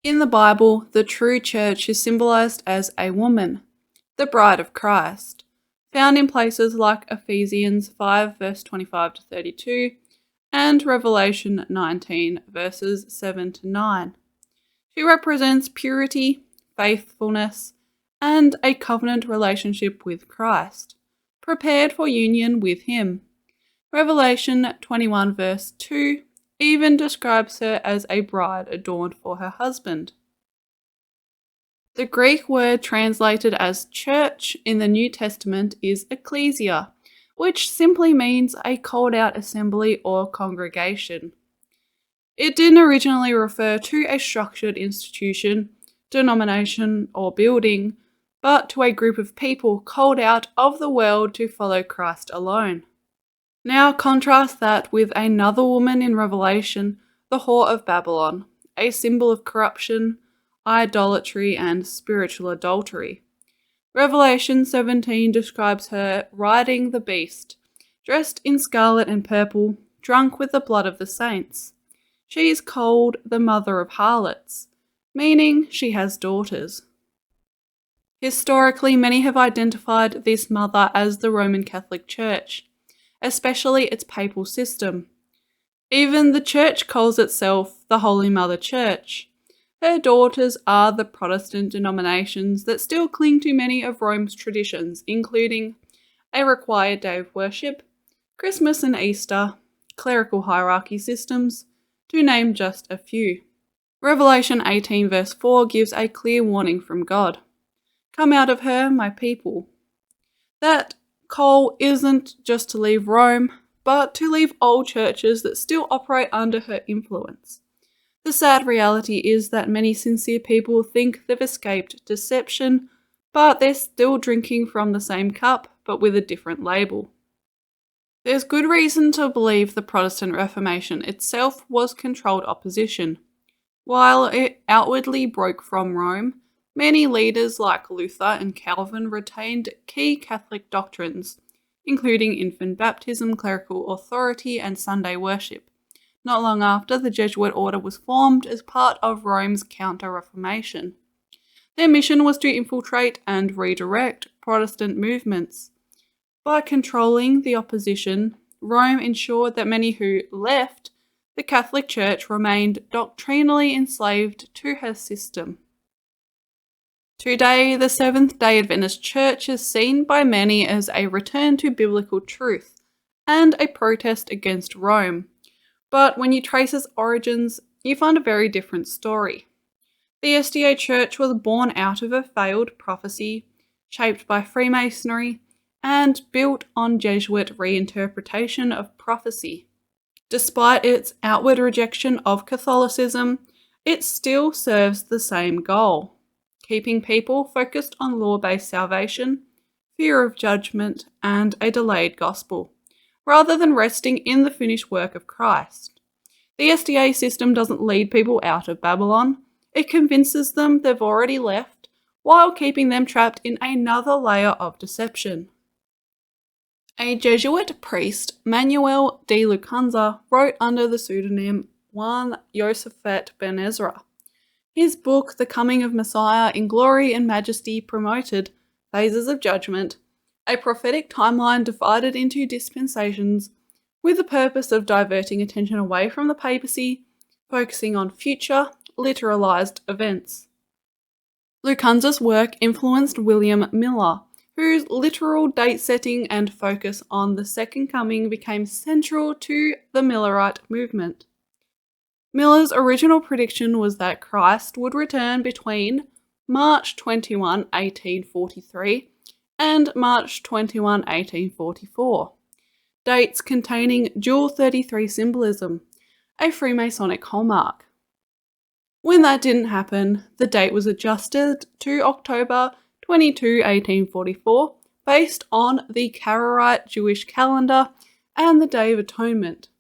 In the Bible, the true church is symbolized as a woman, the bride of Christ, found in places like Ephesians 5 verse 25 to 32 and Revelation 19 verses 7 to 9. She represents purity, faithfulness, and a covenant relationship with Christ, prepared for union with Him. Revelation 21 verse 2 even describes her as a bride adorned for her husband. The Greek word translated as church in the New Testament is ecclesia, which simply means a called out assembly or congregation. It didn't originally refer to a structured institution, denomination, or building, but to a group of people called out of the world to follow Christ alone. Now contrast that with another woman in Revelation, the whore of Babylon, a symbol of corruption, idolatry, and spiritual adultery. Revelation 17 describes her riding the beast, dressed in scarlet and purple, drunk with the blood of the saints. She is called the mother of harlots, meaning she has daughters. Historically, many have identified this mother as the Roman Catholic Church, especially its papal system. Even the Church calls itself the Holy Mother Church. Her daughters are the Protestant denominations that still cling to many of Rome's traditions, including a required day of worship, Christmas and Easter, clerical hierarchy systems, to name just a few. Revelation 18 verse 4 gives a clear warning from God. Come out of her, my people. That call isn't just to leave Rome, but to leave all churches that still operate under her influence. The sad reality is that many sincere people think they've escaped deception, but they're still drinking from the same cup, but with a different label. There's good reason to believe the Protestant Reformation itself was controlled opposition. While it outwardly broke from Rome, many leaders like Luther and Calvin retained key Catholic doctrines, including infant baptism, clerical authority, and Sunday worship, not long after the Jesuit order was formed as part of Rome's Counter-Reformation. Their mission was to infiltrate and redirect Protestant movements. By controlling the opposition, Rome ensured that many who left the Catholic Church remained doctrinally enslaved to her system. Today, the Seventh-day Adventist Church is seen by many as a return to biblical truth and a protest against Rome. But when you trace its origins, you find a very different story. The SDA Church was born out of a failed prophecy, shaped by Freemasonry, and built on Jesuit reinterpretation of prophecy. Despite its outward rejection of Catholicism, it still serves the same goal: keeping people focused on law-based salvation, fear of judgment, and a delayed gospel, rather than resting in the finished work of Christ. The SDA system doesn't lead people out of Babylon, it convinces them they've already left, while keeping them trapped in another layer of deception. A Jesuit priest, Manuel de Lacunza, wrote under the pseudonym Juan Josephat Ben Ezra. His book, The Coming of Messiah in Glory and Majesty, promoted phases of judgment, a prophetic timeline divided into dispensations, with the purpose of diverting attention away from the papacy, focusing on future, literalized events. Lacunza's work influenced William Miller, whose literal date setting and focus on the Second Coming became central to the Millerite movement. Miller's original prediction was that Christ would return between March 21, 1843 and March 21, 1844, dates containing dual 33 symbolism, a Freemasonic hallmark. When that didn't happen, the date was adjusted to October 22, 1844, based on the Karaite Jewish calendar and the Day of Atonement.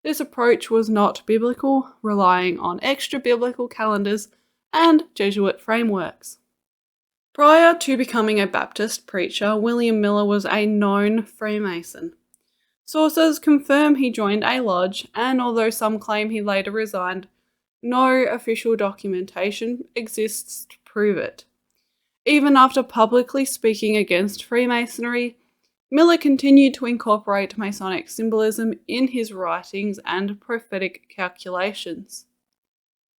This approach was not biblical, relying on extra-biblical calendars and Jesuit frameworks. Prior to becoming a Baptist preacher, William Miller was a known Freemason. Sources confirm he joined a lodge, and although some claim he later resigned, no official documentation exists to prove it. Even after publicly speaking against Freemasonry, Miller continued to incorporate Masonic symbolism in his writings and prophetic calculations.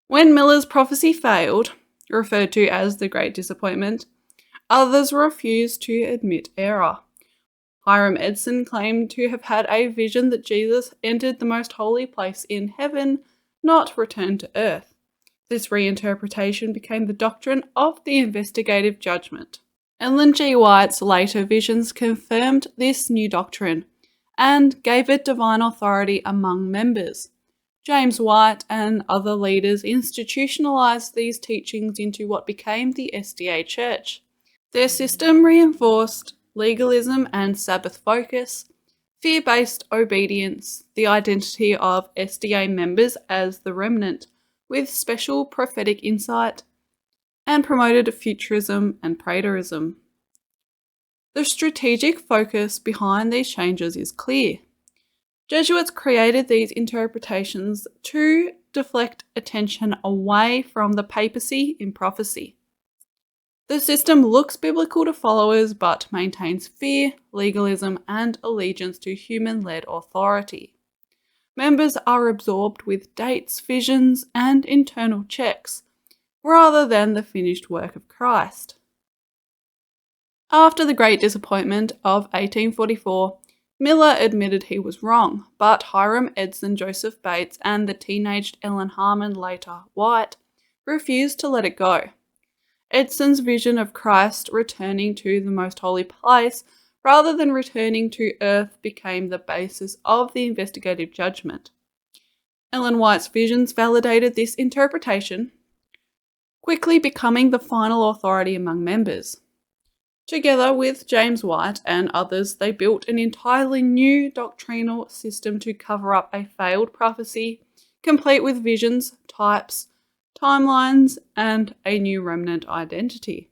When Miller's prophecy failed, referred to as the Great Disappointment, others refused to admit error. Hiram Edson claimed to have had a vision that Jesus entered the most holy place in heaven, not returned to earth. This reinterpretation became the doctrine of the investigative judgment. Ellen G. White's later visions confirmed this new doctrine and gave it divine authority among members. James White and other leaders institutionalized these teachings into what became the SDA Church. Their system reinforced legalism and Sabbath focus, fear-based obedience, the identity of SDA members as the remnant, with special prophetic insight, and promoted futurism and preterism. The strategic focus behind these changes is clear. Jesuits created these interpretations to deflect attention away from the papacy in prophecy. The system looks biblical to followers but maintains fear, legalism, and allegiance to human-led authority. Members are absorbed with dates, visions, and internal checks, rather than the finished work of Christ. After the Great Disappointment of 1844, Miller admitted he was wrong, but Hiram Edson, Joseph Bates, and the teenaged Ellen Harmon, later White, refused to let it go. Edson's vision of Christ returning to the most holy place rather than returning to earth became the basis of the investigative judgment. Ellen White's visions validated this interpretation, quickly becoming the final authority among members. Together with James White and others, they built an entirely new doctrinal system to cover up a failed prophecy, complete with visions, types, timelines, and a new remnant identity.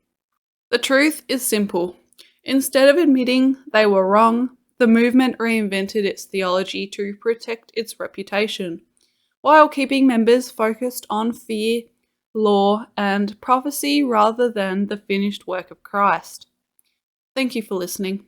The truth is simple. Instead of admitting they were wrong, the movement reinvented its theology to protect its reputation, while keeping members focused on fear, law, and prophecy rather than the finished work of Christ. Thank you for listening.